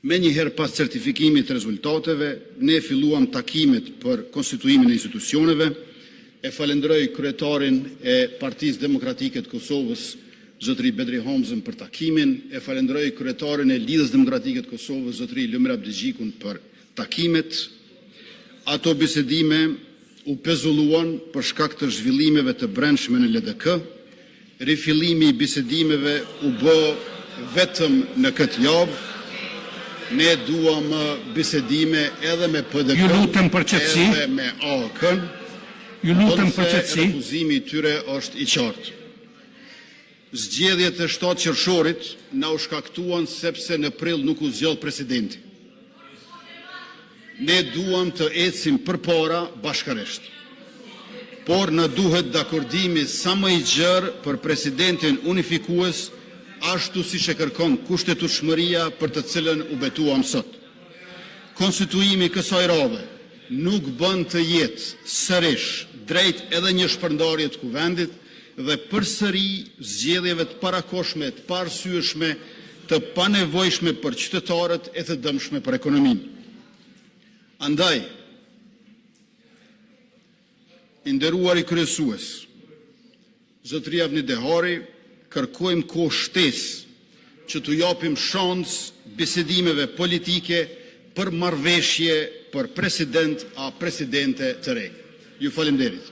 Me njëherë pas certifikimit të rezultateve, ne filluam takimet për konstituimin e institucioneve. E falenderoj kryetarin e Partisë Demokratike të Kosovës, zotëri Bedri Hamzën, për takimin. E falenderoj kryetarin e Lidhës Demokratike të Kosovës, zotëri Lumir Abdixhikun, për takimet. Ato bisedime u pezulluan për shkak të zhvillimeve të brendshme në LDK. Rifillimi i bisedimeve u bë vetëm në këtë javë. Ne duam bisedime edhe me PDK, edhe me AOK-n. Ju lutem për qetësi. Refuzimi i tyre është i qartë. Zgjedhjet e 7 qershorit na u shkaktuan sepse në prill nuk u zgjodh presidenti. Ne duam të ecim përpara bashkërisht. Por në duhet dakordimi sa më i gjerë për presidentin unifikues, ashtu siç e kërkon kushtetueshmëria për të cilën u betuam sot. Konstituimi i kësaj radhe nuk bën të jetë sërish drejt edhe një shpërndarje të kuvendit dhe përsëri zgjedhjeve të parakoshme, të paarsyeshme, të panevojshme për qytetarët e të dëmshme për ekonominë. Andaj, i nderuari kryesues, zotëria Avni Dehari, kërkojmë kohë shtesë që t'u japim shans bisedimeve politike për marrëveshje për president a presidente të re. Ju falenderit.